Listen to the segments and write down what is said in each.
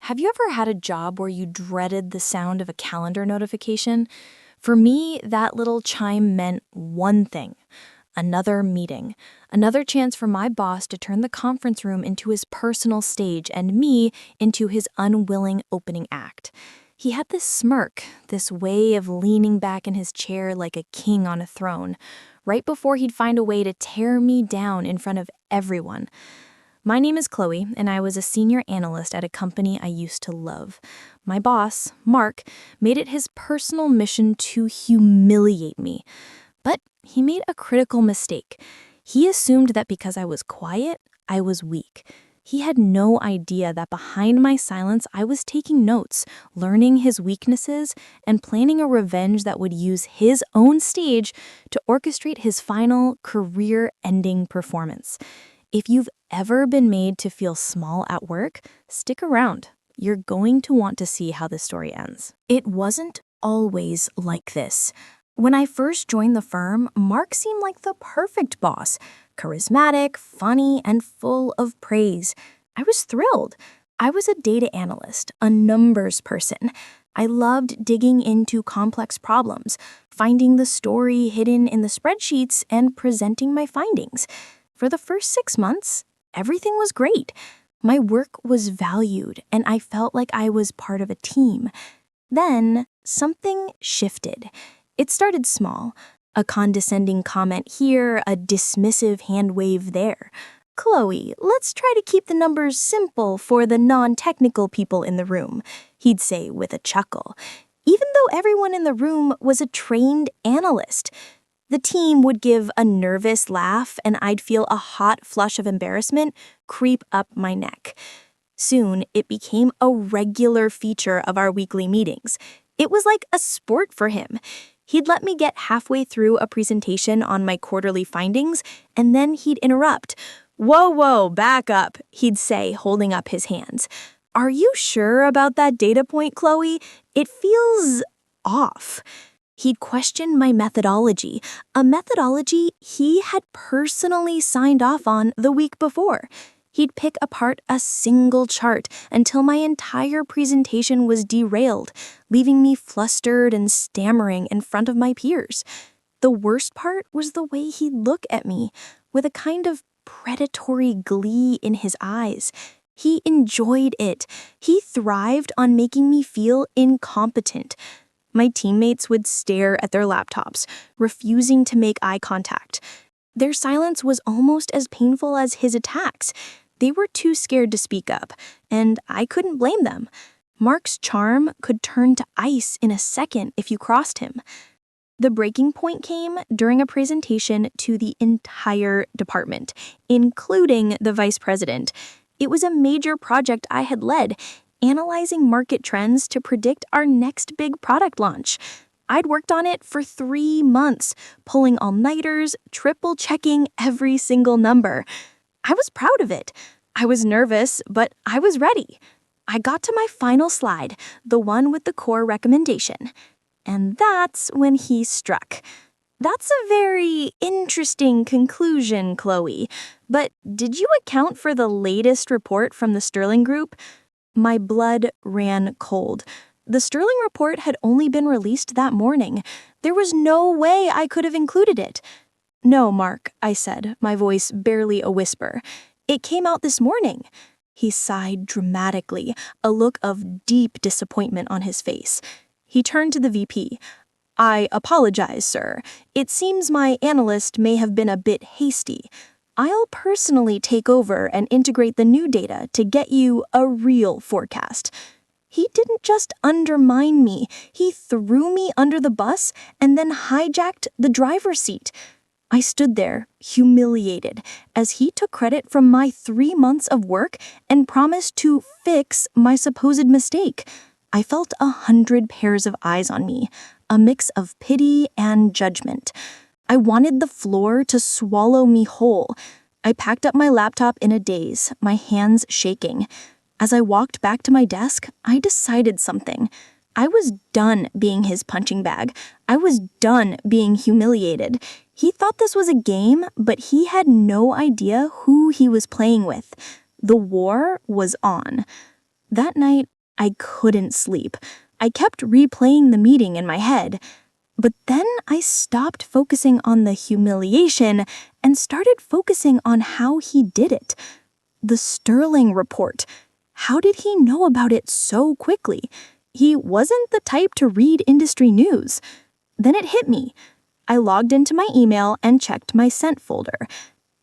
Have you ever had a job where you dreaded the sound of a calendar notification? For me, that little chime meant one thing: another meeting, another chance for my boss to turn the conference room into his personal stage and me into his unwilling opening act. He had this smirk, this way of leaning back in his chair like a king on a throne, right before he'd find a way to tear me down in front of everyone. My name is Chloe, and I was a senior analyst at a company I used to love. My boss, Mark, made it his personal mission to humiliate me. But he made a critical mistake. He assumed that because I was quiet, I was weak. He had no idea that behind my silence, I was taking notes, learning his weaknesses, and planning a revenge that would use his own stage to orchestrate his final career-ending performance. If you've ever been made to feel small at work, stick around. You're going to want to see how this story ends. It wasn't always like this. When I first joined the firm, Mark seemed like the perfect boss. Charismatic, funny, and full of praise. I was thrilled. I was a data analyst, a numbers person. I loved digging into complex problems, finding the story hidden in the spreadsheets, and presenting my findings. For the first 6 months, everything was great. My work was valued, and I felt like I was part of a team. Then, something shifted. It started small. A condescending comment here, a dismissive hand wave there. "Chloe, let's try to keep the numbers simple for the non-technical people in the room," he'd say with a chuckle, even though everyone in the room was a trained analyst. The team would give a nervous laugh, and I'd feel a hot flush of embarrassment creep up my neck. Soon, it became a regular feature of our weekly meetings. It was like a sport for him. He'd let me get halfway through a presentation on my quarterly findings, and then he'd interrupt. "Whoa, back up," he'd say, holding up his hands. "Are you sure about that data point, Chloe? It feels off." He'd question my methodology, a methodology he had personally signed off on the week before. He'd pick apart a single chart until my entire presentation was derailed, leaving me flustered and stammering in front of my peers. The worst part was the way he'd look at me, with a kind of predatory glee in his eyes. He enjoyed it. He thrived on making me feel incompetent. My teammates would stare at their laptops, refusing to make eye contact. Their silence was almost as painful as his attacks. They were too scared to speak up, and I couldn't blame them. Mark's charm could turn to ice in a second if you crossed him. The breaking point came during a presentation to the entire department, including the vice president. It was a major project I had led, analyzing market trends to predict our next big product launch. I'd worked on it for 3 months, pulling all-nighters, triple-checking every single number. I was proud of it. I was nervous, but I was ready. I got to my final slide, the one with the core recommendation. And that's when he struck. "That's a very interesting conclusion, Chloe. But did you account for the latest report from the Sterling Group?" My blood ran cold. The Sterling report had only been released that morning. There was no way I could have included it. "No, Mark," I said, my voice barely a whisper. "It came out this morning." He sighed dramatically, a look of deep disappointment on his face. He turned to the VP. "I apologize, sir. It seems my analyst may have been a bit hasty. I'll personally take over and integrate the new data to get you a real forecast." He didn't just undermine me, he threw me under the bus and then hijacked the driver's seat. I stood there, humiliated, as he took credit from my 3 months of work and promised to fix my supposed mistake. I felt 100 pairs of eyes on me, a mix of pity and judgment. I wanted the floor to swallow me whole. I packed up my laptop in a daze, my hands shaking. As I walked back to my desk, I decided something. I was done being his punching bag. I was done being humiliated. He thought this was a game, but he had no idea who he was playing with. The war was on. That night, I couldn't sleep. I kept replaying the meeting in my head. But then I stopped focusing on the humiliation and started focusing on how he did it. The Sterling report. How did he know about it so quickly? He wasn't the type to read industry news. Then it hit me. I logged into my email and checked my sent folder.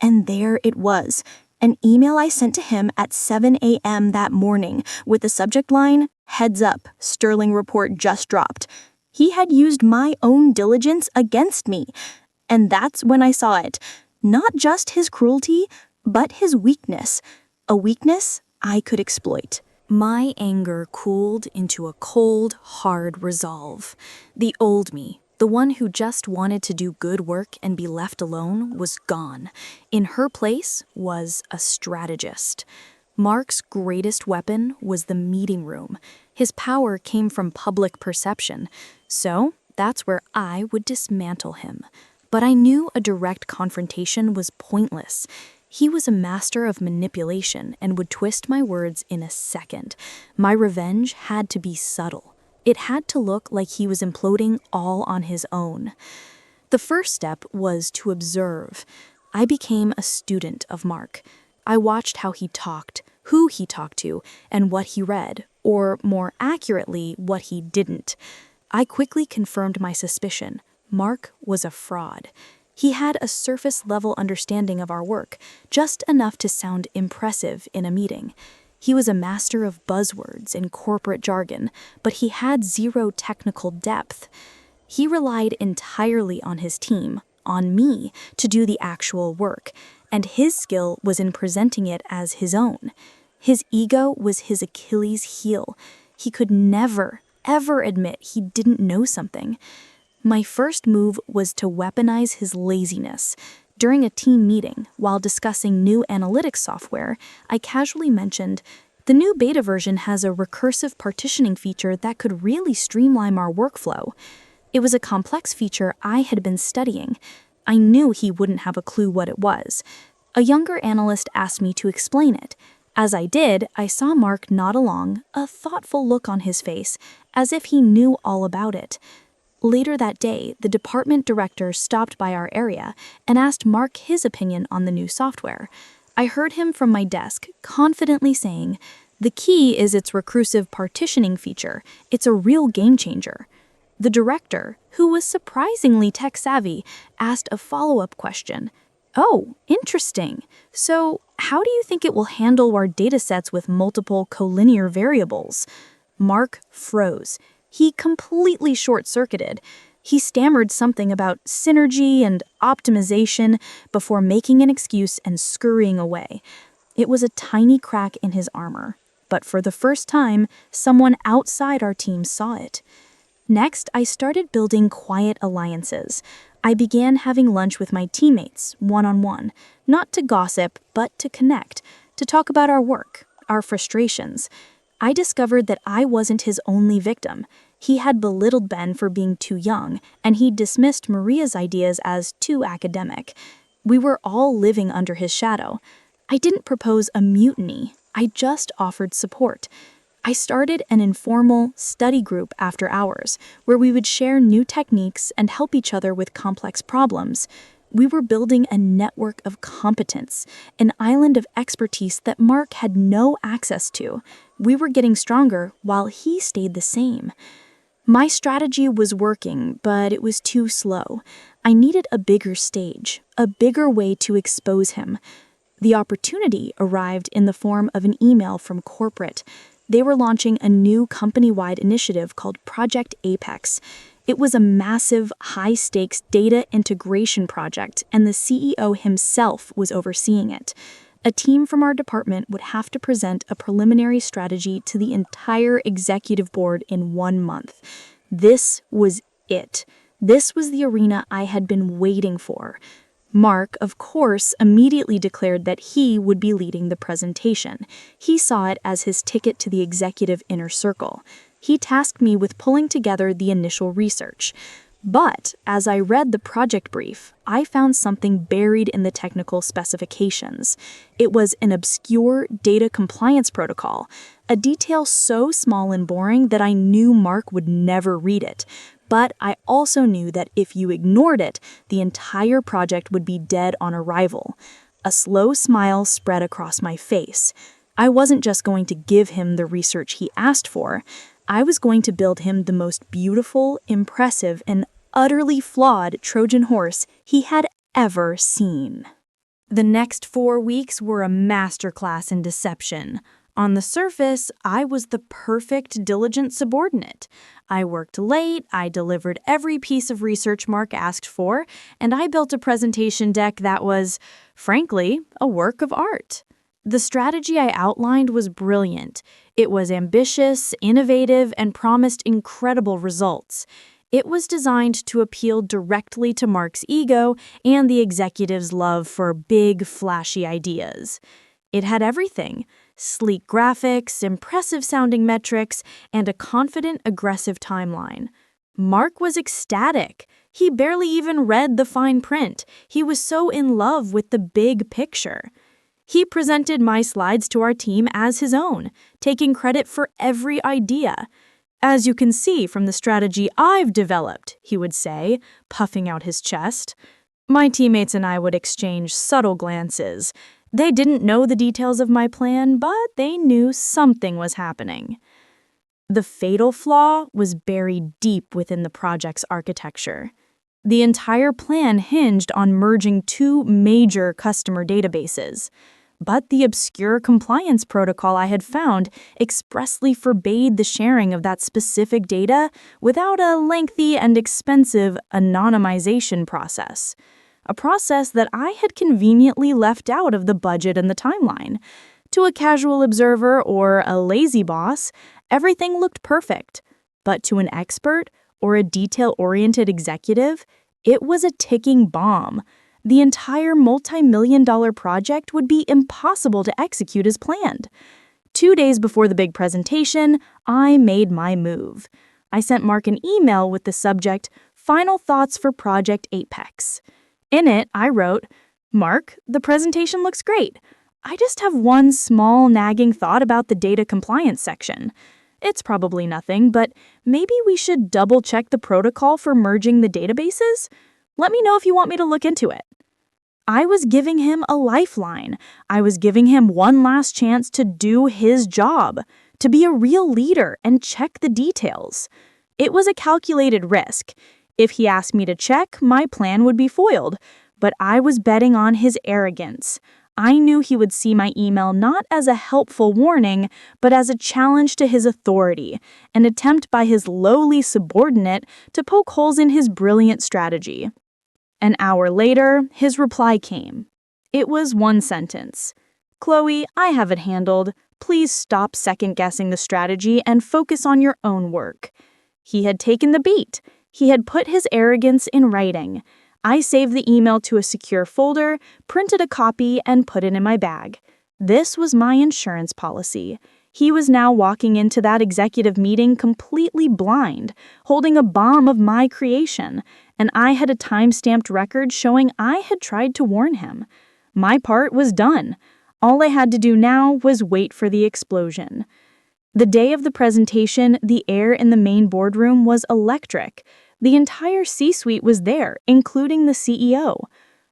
And there it was, an email I sent to him at 7 a.m. that morning with the subject line, "Heads up, Sterling report just dropped." He had used my own diligence against me. And that's when I saw it. Not just his cruelty, but his weakness. A weakness I could exploit. My anger cooled into a cold, hard resolve. The old me, the one who just wanted to do good work and be left alone, was gone. In her place was a strategist. Mark's greatest weapon was the meeting room. His power came from public perception. So that's where I would dismantle him. But I knew a direct confrontation was pointless. He was a master of manipulation and would twist my words in a second. My revenge had to be subtle. It had to look like he was imploding all on his own. The first step was to observe. I became a student of Mark. I watched how he talked, who he talked to, and what he read, or more accurately, what he didn't. I quickly confirmed my suspicion. Mark was a fraud. He had a surface-level understanding of our work, just enough to sound impressive in a meeting. He was a master of buzzwords and corporate jargon, but he had zero technical depth. He relied entirely on his team, on me, to do the actual work, and his skill was in presenting it as his own. His ego was his Achilles heel. He could never, ever admit he didn't know something. My first move was to weaponize his laziness. During a team meeting, while discussing new analytics software, I casually mentioned, "The new beta version has a recursive partitioning feature that could really streamline our workflow." It was a complex feature I had been studying. I knew he wouldn't have a clue what it was. A younger analyst asked me to explain it. As I did, I saw Mark nod along, a thoughtful look on his face, as if he knew all about it. Later that day, the department director stopped by our area and asked Mark his opinion on the new software. I heard him from my desk, confidently saying, "The key is its recursive partitioning feature. It's a real game changer." The director, who was surprisingly tech-savvy, asked a follow-up question. "Oh, interesting. So, how do you think it will handle our datasets with multiple collinear variables?" Mark froze. He completely short-circuited. He stammered something about synergy and optimization before making an excuse and scurrying away. It was a tiny crack in his armor, but for the first time, someone outside our team saw it. Next, I started building quiet alliances. I began having lunch with my teammates, one-on-one, not to gossip, but to connect, to talk about our work, our frustrations. I discovered that I wasn't his only victim. He had belittled Ben for being too young, and he dismissed Maria's ideas as too academic. We were all living under his shadow. I didn't propose a mutiny. I just offered support. I started an informal study group after hours, where we would share new techniques and help each other with complex problems. We were building a network of competence, an island of expertise that Mark had no access to. We were getting stronger while he stayed the same. My strategy was working, but it was too slow. I needed a bigger stage, a bigger way to expose him. The opportunity arrived in the form of an email from corporate. They were launching a new company-wide initiative called Project Apex. It was a massive, high-stakes data integration project, and the CEO himself was overseeing it. A team from our department would have to present a preliminary strategy to the entire executive board in 1 month. This was it. This was the arena I had been waiting for. Mark, of course, immediately declared that he would be leading the presentation. He saw it as his ticket to the executive inner circle. He tasked me with pulling together the initial research. But as I read the project brief, I found something buried in the technical specifications. It was an obscure data compliance protocol, a detail so small and boring that I knew Mark would never read it. But I also knew that if you ignored it, the entire project would be dead on arrival. A slow smile spread across my face. I wasn't just going to give him the research he asked for. I was going to build him the most beautiful, impressive, and utterly flawed Trojan horse he had ever seen. The next 4 weeks were a masterclass in deception. On the surface, I was the perfect, diligent subordinate. I worked late, I delivered every piece of research Mark asked for, and I built a presentation deck that was, frankly, a work of art. The strategy I outlined was brilliant. It was ambitious, innovative, and promised incredible results. It was designed to appeal directly to Mark's ego and the executive's love for big, flashy ideas. It had everything: sleek graphics, impressive-sounding metrics, and a confident, aggressive timeline. Mark was ecstatic. He barely even read the fine print. He was so in love with the big picture. He presented my slides to our team as his own, taking credit for every idea. "As you can see from the strategy I've developed," he would say, puffing out his chest. My teammates and I would exchange subtle glances. They didn't know the details of my plan, but they knew something was happening. The fatal flaw was buried deep within the project's architecture. The entire plan hinged on merging 2 major customer databases. But the obscure compliance protocol I had found expressly forbade the sharing of that specific data without a lengthy and expensive anonymization process. A process that I had conveniently left out of the budget and the timeline. To a casual observer or a lazy boss, everything looked perfect. But to an expert or a detail-oriented executive, it was a ticking bomb. The entire multi-million-dollar project would be impossible to execute as planned. 2 days before the big presentation, I made my move. I sent Mark an email with the subject, "Final Thoughts for Project Apex." In it, I wrote, "Mark, the presentation looks great. I just have one small nagging thought about the data compliance section. It's probably nothing, but maybe we should double-check the protocol for merging the databases? Let me know if you want me to look into it." I was giving him a lifeline. I was giving him one last chance to do his job, to be a real leader and check the details. It was a calculated risk. If he asked me to check, my plan would be foiled, but I was betting on his arrogance. I knew he would see my email not as a helpful warning, but as a challenge to his authority, an attempt by his lowly subordinate to poke holes in his brilliant strategy. An hour later, his reply came. It was one sentence. "Chloe, I have it handled. Please stop second-guessing the strategy and focus on your own work." He had taken the bait. He had put his arrogance in writing. I saved the email to a secure folder, printed a copy, and put it in my bag. This was my insurance policy. He was now walking into that executive meeting completely blind, holding a bomb of my creation, and I had a time-stamped record showing I had tried to warn him. My part was done. All I had to do now was wait for the explosion. The day of the presentation, the air in the main boardroom was electric. The entire C-suite was there, including the CEO.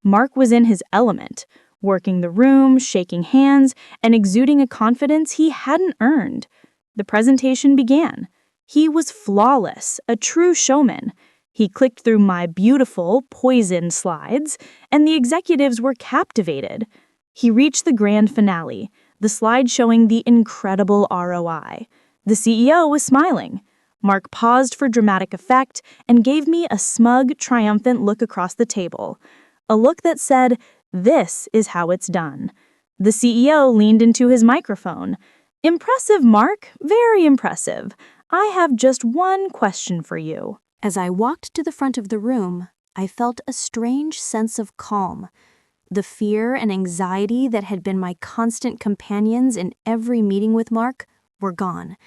Mark was in his element, working the room, shaking hands, and exuding a confidence he hadn't earned. The presentation began. He was flawless, a true showman. He clicked through my beautiful, poison slides, and the executives were captivated. He reached the grand finale, the slide showing the incredible ROI. The CEO was smiling. Mark paused for dramatic effect and gave me a smug, triumphant look across the table. A look that said, "This is how it's done." The CEO leaned into his microphone. "Impressive, Mark, very impressive. I have just one question for you." As I walked to the front of the room, I felt a strange sense of calm. The fear and anxiety that had been my constant companions in every meeting with Mark were gone.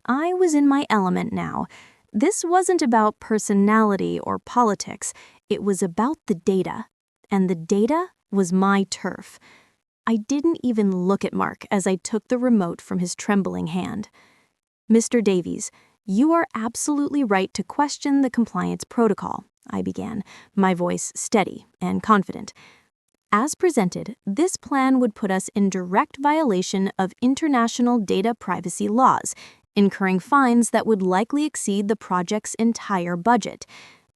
I was in my element now, This wasn't about personality or politics. It was about the data. And the data was my turf. I didn't even look at Mark as I took the remote from his trembling hand. "Mr. Davies, you are absolutely right to question the compliance protocol," I began, my voice steady and confident. "As presented, this plan would put us in direct violation of international data privacy laws, incurring fines that would likely exceed the project's entire budget."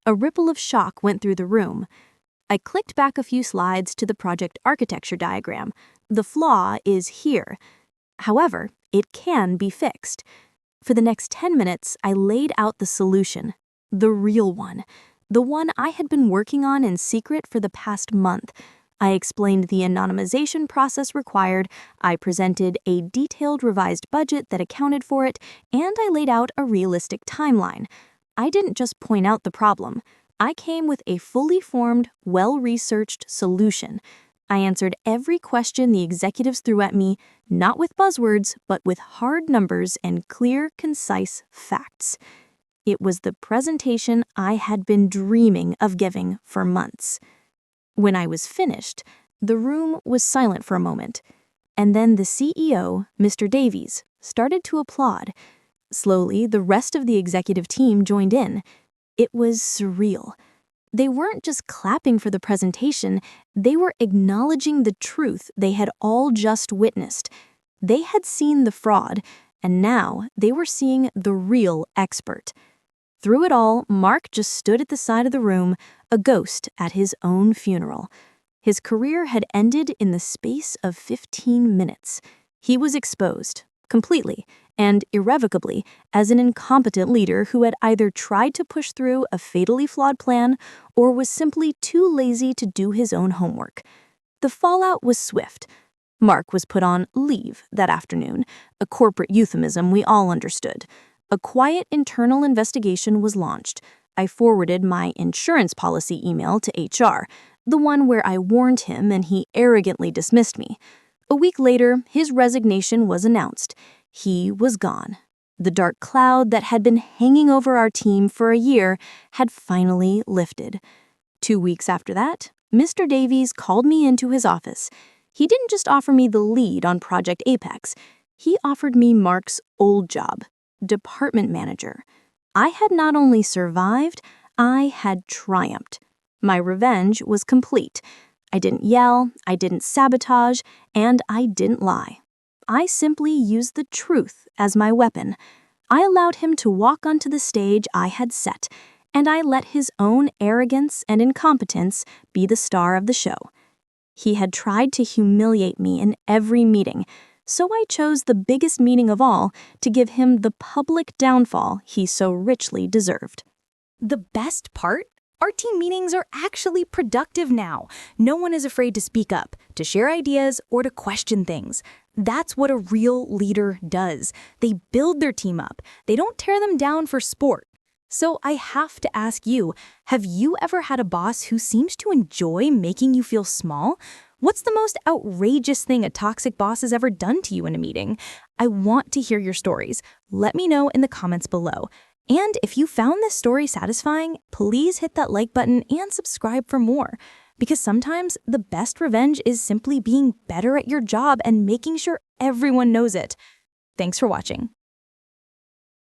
A ripple of shock went through the room. I clicked back a few slides to the project architecture diagram. The flaw is here. However, it can be fixed. For the next 10 minutes, I laid out the solution, the real one, the one I had been working on in secret for the past month. I explained the anonymization process required, I presented a detailed revised budget that accounted for it, and I laid out a realistic timeline. I didn't just point out the problem. I came with a fully formed, well-researched solution. I answered every question the executives threw at me, not with buzzwords, but with hard numbers and clear, concise facts. It was the presentation I had been dreaming of giving for months. When I was finished, the room was silent for a moment, and then the CEO, Mr. Davies, started to applaud. Slowly, the rest of the executive team joined in. It was surreal. They weren't just clapping for the presentation, they were acknowledging the truth they had all just witnessed. They had seen the fraud, and now they were seeing the real expert. Through it all, Mark just stood at the side of the room, a ghost at his own funeral. His career had ended in the space of 15 minutes. He was exposed, completely and irrevocably, as an incompetent leader who had either tried to push through a fatally flawed plan or was simply too lazy to do his own homework. The fallout was swift. Mark was put on leave that afternoon, a corporate euphemism we all understood. A quiet internal investigation was launched. I forwarded my insurance policy email to HR, the one where I warned him and he arrogantly dismissed me. A week later, his resignation was announced. He was gone. The dark cloud that had been hanging over our team for a year had finally lifted. 2 weeks after that, Mr. Davies called me into his office. He didn't just offer me the lead on Project Apex. He offered me Mark's old job, department manager. I had not only survived, I had triumphed. My revenge was complete. I didn't yell, I didn't sabotage, and I didn't lie. I simply used the truth as my weapon. I allowed him to walk onto the stage I had set, and I let his own arrogance and incompetence be the star of the show. He had tried to humiliate me in every meeting, so I chose the biggest meeting of all to give him the public downfall he so richly deserved. The best part? Our team meetings are actually productive now. No one is afraid to speak up, to share ideas, or to question things. That's what a real leader does. They build their team up. They don't tear them down for sport. So I have to ask you, have you ever had a boss who seems to enjoy making you feel small? What's the most outrageous thing a toxic boss has ever done to you in a meeting? I want to hear your stories. Let me know in the comments below. And if you found this story satisfying, please hit that like button and subscribe for more. Because sometimes the best revenge is simply being better at your job and making sure everyone knows it. Thanks for watching.